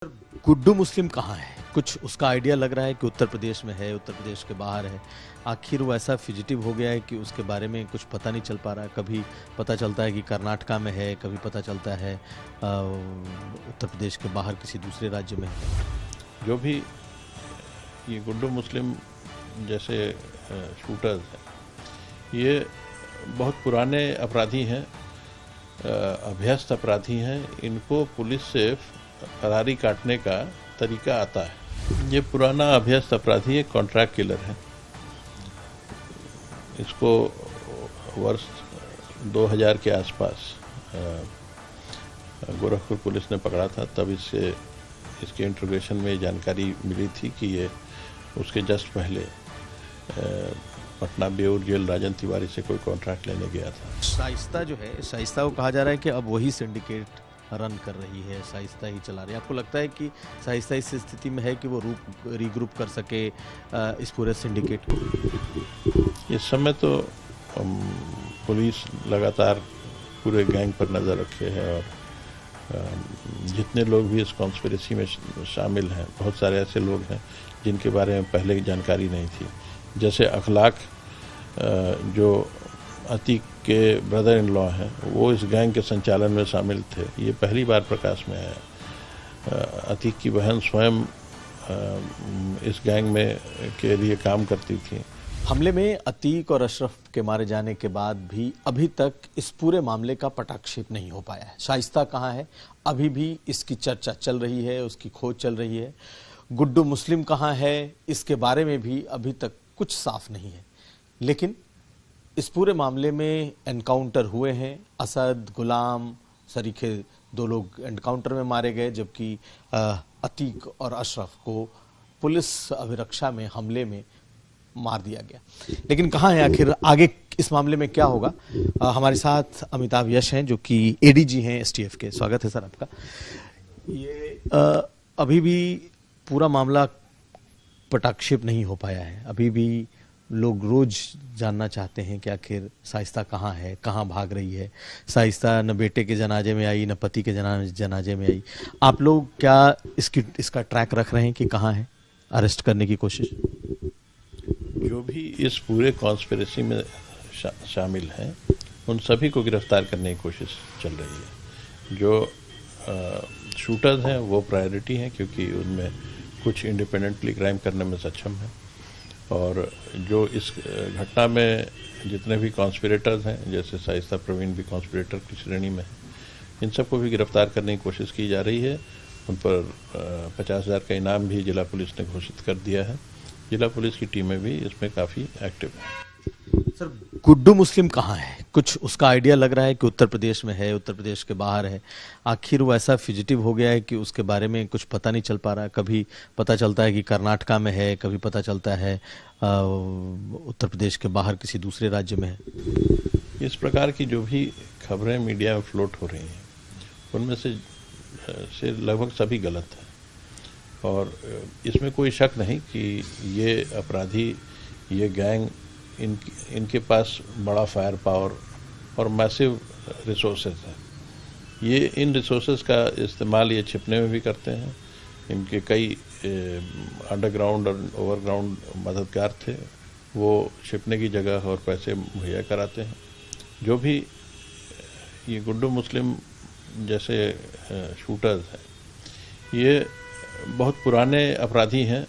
गुड्डू मुस्लिम कहाँ है? कुछ उसका आइडिया लग रहा है कि उत्तर प्रदेश में है, उत्तर प्रदेश के बाहर है। आखिर वो ऐसा फिजिटिव हो गया है कि उसके बारे में कुछ पता नहीं चल पा रहा है। कभी पता चलता है कि कर्नाटका में है, कभी पता चलता है उत्तर प्रदेश के बाहर किसी दूसरे राज्य में है। जो भी ये गुड्डू मुस्लिम जैसे शूटर्स हैं, ये बहुत पुराने अपराधी हैं, अभ्यस्त अपराधी हैं। इनको पुलिस से फरारी काटने का तरीका आता है। ये पुराना अभ्यस्त अपराधी एक कॉन्ट्रैक्ट किलर है। इसको वर्ष 2000 के आसपास गोरखपुर पुलिस ने पकड़ा था। तब इसके इंट्रोगेशन में जानकारी मिली थी कि ये उसके जस्ट पहले पटना बेऊर जेल राजन तिवारी से कोई कॉन्ट्रैक्ट लेने गया था। शाइस्ता जो है, शाइस्ता को कहा जा रहा है कि अब वही सिंडिकेट रन कर रही है, शाइस्ता ही चला रही है। आपको लगता है कि शाइस्ता इस स्थिति में है कि वो रीग्रुप कर सके इस पूरे सिंडिकेट को? इस समय तो पुलिस लगातार पूरे गैंग पर नज़र रखे है और जितने लोग भी इस कॉन्स्पिरेसी में शामिल हैं, बहुत सारे ऐसे लोग हैं जिनके बारे में पहले जानकारी नहीं थी। जैसे अखलाक जो अतीक के ब्रदर इन लॉ हैं, वो इस गैंग के संचालन में शामिल थे। ये पहली बार प्रकाश में आया। अतीक की बहन स्वयं इस गैंग में के लिए काम करती थी। हमले में अतीक और अशरफ के मारे जाने के बाद भी अभी तक इस पूरे मामले का पटाक्षेप नहीं हो पाया है। शाइस्ता कहाँ है? अभी भी इसकी चर्चा चल रही है, उसकी खोज चल रही है। गुड्डू मुस्लिम कहाँ है? इसके बारे में भी अभी तक कुछ साफ नहीं है। लेकिन इस पूरे मामले में एनकाउंटर हुए हैं। असद, गुलाम सरीखे 2 लोग एनकाउंटर में मारे गए, जबकि अतीक और अशरफ को पुलिस अभिरक्षा में हमले में मार दिया गया। लेकिन कहाँ है आखिर? आगे इस मामले में क्या होगा? हमारे साथ अमिताभ यश हैं, जो कि एडीजी हैं एसटीएफ के। स्वागत है सर आपका। ये अभी भी पूरा मामला पटाक्षेप नहीं हो पाया है। अभी भी लोग रोज जानना चाहते हैं कि आखिर शाइस्ता कहाँ है, कहाँ भाग रही है। शाइस्ता न बेटे के जनाजे में आई, न पति के जनाजे में आई। आप लोग क्या इसका ट्रैक रख रहे हैं कि कहाँ है, अरेस्ट करने की कोशिश? जो भी इस पूरे कॉन्स्पिरेसी में शामिल हैं, उन सभी को गिरफ्तार करने की कोशिश चल रही है। जो शूटर्स हैं वो प्रायोरिटी हैं, क्योंकि उनमें कुछ इंडिपेंडेंटली क्राइम करने में सक्षम हैं। और जो इस घटना में जितने भी कॉन्स्पिरेटर्स हैं, जैसे शाइस्ता प्रवीण भी कॉन्स्पिरेटर की श्रेणी में है, इन सबको भी गिरफ्तार करने की कोशिश की जा रही है। उन पर 50,000 का इनाम भी जिला पुलिस ने घोषित कर दिया है। जिला पुलिस की टीमें भी इसमें काफ़ी एक्टिव हैं। सर, गुड्डू मुस्लिम कहाँ है? कुछ उसका आइडिया लग रहा है कि उत्तर प्रदेश में है, उत्तर प्रदेश के बाहर है। आखिर वो ऐसा फिजिटिव हो गया है कि उसके बारे में कुछ पता नहीं चल पा रहा है। कभी पता चलता है कि कर्नाटका में है, कभी पता चलता है उत्तर प्रदेश के बाहर किसी दूसरे राज्य में है। इस प्रकार की जो भी खबरें मीडिया में फ्लोट हो रही हैं, उनमें से लगभग सभी गलत हैं। और इसमें कोई शक नहीं कि ये अपराधी, ये गैंग, इनके पास बड़ा फायर पावर और मैसिव रिसोर्सेज हैं। ये इन रिसोर्सेज का इस्तेमाल ये छिपने में भी करते हैं। इनके कई अंडरग्राउंड और ओवरग्राउंड मददगार थे, वो छिपने की जगह और पैसे मुहैया कराते हैं। जो भी ये गुड्डू मुस्लिम जैसे शूटर्स हैं, ये बहुत पुराने अपराधी हैं,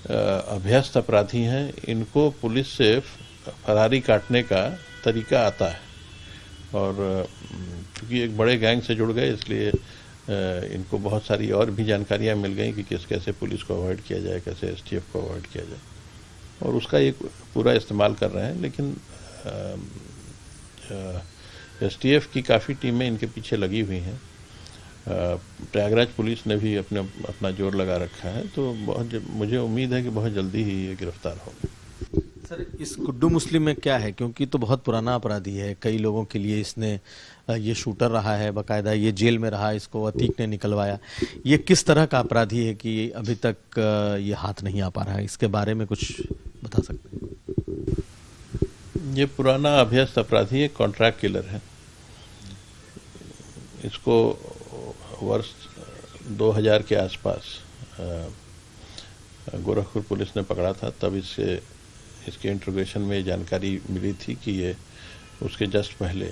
अभ्यस्त अपराधी हैं। इनको पुलिस से फरारी काटने का तरीका आता है। और क्योंकि एक बड़े गैंग से जुड़ गए, इसलिए इनको बहुत सारी और भी जानकारियां मिल गई कि कैसे पुलिस को अवॉइड किया जाए, कैसे एसटीएफ को अवॉइड किया जाए, और उसका ये पूरा इस्तेमाल कर रहे हैं। लेकिन एसटीएफ की काफ़ी टीमें इनके पीछे लगी हुई हैं। प्रयागराज पुलिस ने भी अपना जोर लगा रखा है। तो मुझे उम्मीद है कि बहुत जल्दी ही ये गिरफ्तार होंगे। सर, इस गुड्डू मुस्लिम में क्या है? क्योंकि तो बहुत पुराना अपराधी है। कई लोगों के लिए इसने ये शूटर रहा है, बाकायदा ये जेल में रहा, इसको अतीक ने निकलवाया। ये किस तरह का अपराधी है कि अभी तक ये हाथ नहीं आ पा रहा है? इसके बारे में कुछ बता सकते हैं? ये पुराना अभ्यस्त अपराधी एक कॉन्ट्रैक्ट किलर है। इसको वर्ष 2000 के आसपास गोरखपुर पुलिस ने पकड़ा था, तब इसके इंट्रोगेशन में जानकारी मिली थी कि ये उसके जस्ट पहले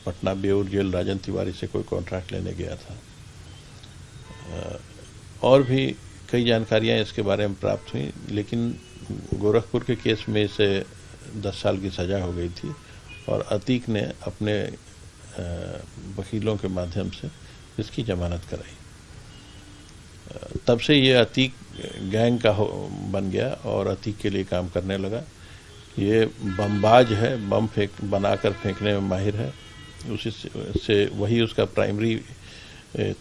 पटना बेऊर जेल राजन तिवारी से कोई कॉन्ट्रैक्ट लेने गया था। और भी कई जानकारियां इसके बारे में प्राप्त हुई, लेकिन गोरखपुर के केस में इसे 10 साल की सज़ा हो गई थी और अतीक ने अपने वकीलों के माध्यम से इसकी जमानत कराई। तब से ये अतीक गैंग का बन गया और अतीक के लिए काम करने लगा। ये बमबाज है, बम बनाकर फेंकने में माहिर है, उसी से वही उसका प्राइमरी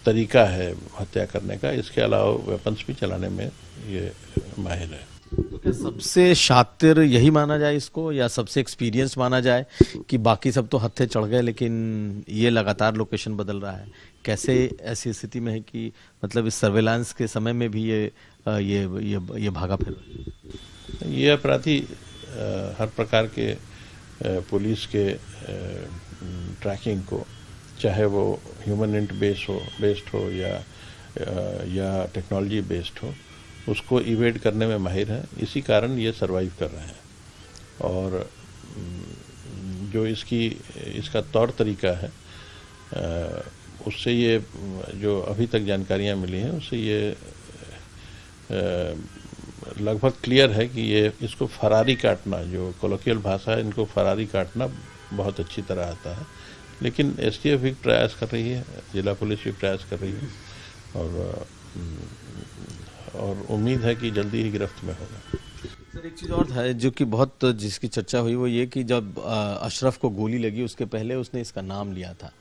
तरीका है हत्या करने का। इसके अलावा वेपन्स भी चलाने में ये माहिर है। तो क्या सबसे शातिर यही माना जाए इसको, या सबसे एक्सपीरियंस माना जाए कि बाकी सब तो हत्थे चढ़ गए लेकिन ये लगातार लोकेशन बदल रहा है? कैसे ऐसी स्थिति में है कि मतलब इस सर्वेलांस के समय में भी ये भागा फिर? ये अपराधी हर प्रकार के पुलिस के ट्रैकिंग को, चाहे वो ह्यूमन इंट बेस्ड हो या टेक्नोलॉजी बेस्ड हो, उसको इवेड करने में माहिर है। इसी कारण ये सरवाइव कर रहे हैं। और जो इसका तौर तरीका है, उससे ये जो अभी तक जानकारियां मिली हैं, उससे ये लगभग क्लियर है कि ये इसको फरारी काटना, जो कोलोकियल भाषा है, इनको फरारी काटना बहुत अच्छी तरह आता है। लेकिन एसटीएफ भी प्रयास कर रही है, जिला पुलिस भी प्रयास कर रही है और उम्मीद है कि जल्दी ही गिरफ्त में होगा। सर, एक चीज़ और है जो कि बहुत जिसकी चर्चा हुई, वो ये कि जब अशरफ को गोली लगी उसके पहले उसने इसका नाम लिया था।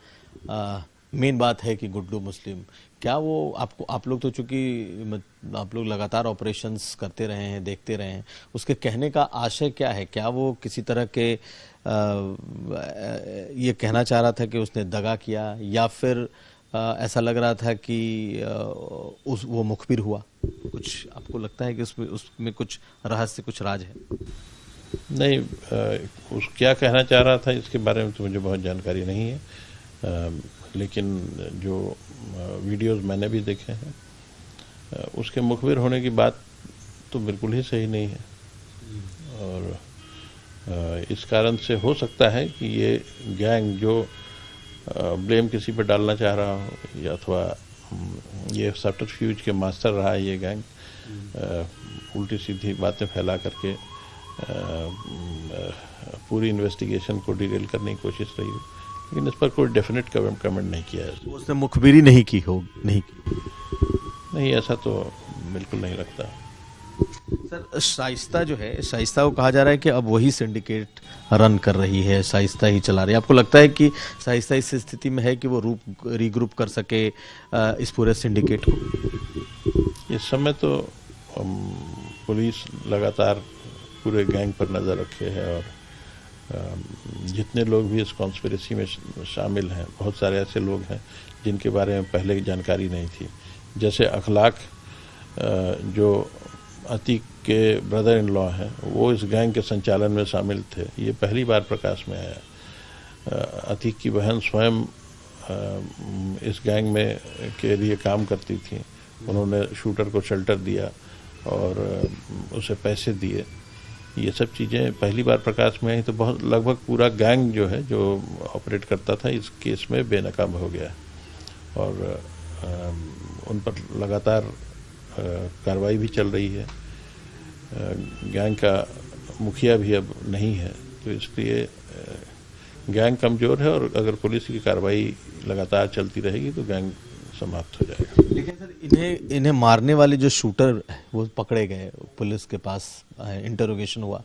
मेन बात है कि गुड्डू मुस्लिम, क्या वो आप लोग तो चूंकि आप लोग लगातार ऑपरेशंस करते रहे हैं, देखते रहे हैं, उसके कहने का आशय क्या है? क्या वो किसी तरह के ये कहना चाह रहा था कि उसने दगा किया, या फिर ऐसा लग रहा था कि वो मुखबिर हुआ? कुछ आपको लगता है कि उसमें कुछ रहस्य, कुछ राज है? नहीं, उस क्या कहना चाह रहा था इसके बारे में तो मुझे बहुत जानकारी नहीं है, लेकिन जो वीडियोस मैंने भी देखे हैं, उसके मुखबिर होने की बात तो बिल्कुल ही सही नहीं है। और इस कारण से हो सकता है कि ये गैंग जो ब्लेम किसी पर डालना चाह रहा हो, या अथवा ये सब्टरफ्यूज के मास्टर रहा है ये गैंग, उल्टी सीधी बातें फैला करके पूरी इन्वेस्टिगेशन को डिटेल करने की कोशिश रही हो, लेकिन इस पर कोई डेफिनेट कमेंट नहीं किया है। उसने मुखबिरी नहीं की? नहीं, ऐसा तो बिल्कुल नहीं लगता। सर, शाइस्ता जो है, शाइस्ता को कहा जा रहा है कि अब वही सिंडिकेट रन कर रही है, शाइस्ता ही चला रही है। आपको लगता है कि शाइस्ता इस स्थिति में है कि वो रीग्रुप कर सके इस पूरे सिंडिकेट को? इस समय तो पुलिस लगातार पूरे गैंग पर नज़र रखे है, और जितने लोग भी इस कॉन्स्पिरेसी में शामिल हैं, बहुत सारे ऐसे लोग हैं जिनके बारे में पहले जानकारी नहीं थी। जैसे अखलाक, जो अतीक के ब्रदर इन लॉ हैं, वो इस गैंग के संचालन में शामिल थे। ये पहली बार प्रकाश में आया। अतीक की बहन स्वयं इस गैंग में के लिए काम करती थी। उन्होंने शूटर को शेल्टर दिया और उसे पैसे दिए। ये सब चीज़ें पहली बार प्रकाश में आई, तो बहुत लगभग पूरा गैंग जो है, जो ऑपरेट करता था, इस केस में बेनकाब हो गया और उन पर लगातार कार्रवाई भी चल रही है। गैंग का मुखिया भी अब नहीं है, तो इसलिए गैंग कमज़ोर है, और अगर पुलिस की कार्रवाई लगातार चलती रहेगी तो गैंग समाप्त हो जाएगा। लेकिन सर, इन्हें मारने वाले जो शूटर वो पकड़े गए, पुलिस के पास इंटरोगेशन हुआ,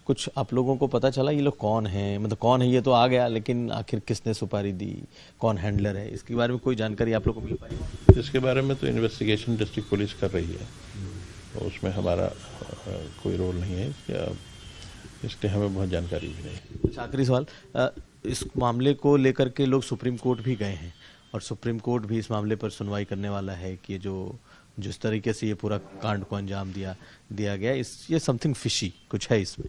कुछ आप लोगों को पता चला ये लोग कौन हैं? मतलब कौन है ये तो आ गया, लेकिन आखिर किसने सुपारी दी, कौन हैंडलर है, इसके बारे में कोई जानकारी आप लोगों को मिल पाई? इसके बारे में तो इन्वेस्टिगेशन डिस्ट्रिक्ट पुलिस कर रही है, तो उसमें हमारा कोई रोल नहीं है, इसलिए हमें बहुत जानकारी भी नहीं। आखिरी सवाल, इस मामले को लेकर के लोग सुप्रीम कोर्ट भी गए हैं, और सुप्रीम कोर्ट भी इस मामले पर सुनवाई करने वाला है कि जिस तरीके से ये पूरा कांड को अंजाम दिया गया, ये समथिंग फिशी कुछ है इसमें?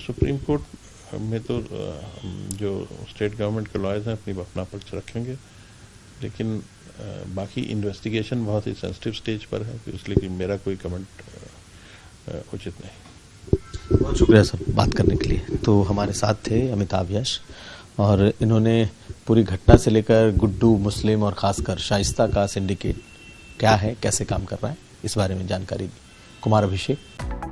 सुप्रीम कोर्ट में तो जो स्टेट गवर्नमेंट के लॉयर्स हैं अपना पक्ष रखेंगे, लेकिन बाकी इन्वेस्टिगेशन बहुत ही सेंसिटिव स्टेज पर है, तो इसलिए कि मेरा कोई कमेंट उचित नहीं। बहुत शुक्रिया सर बात करने के लिए। तो हमारे साथ थे अमिताभ यश, और इन्होंने पूरी घटना से लेकर गुड्डू, मुस्लिम और खासकर शाइस्ता का सिंडिकेट क्या है, कैसे काम कर रहा है, इस बारे में जानकारी दी। कुमार अभिषेक।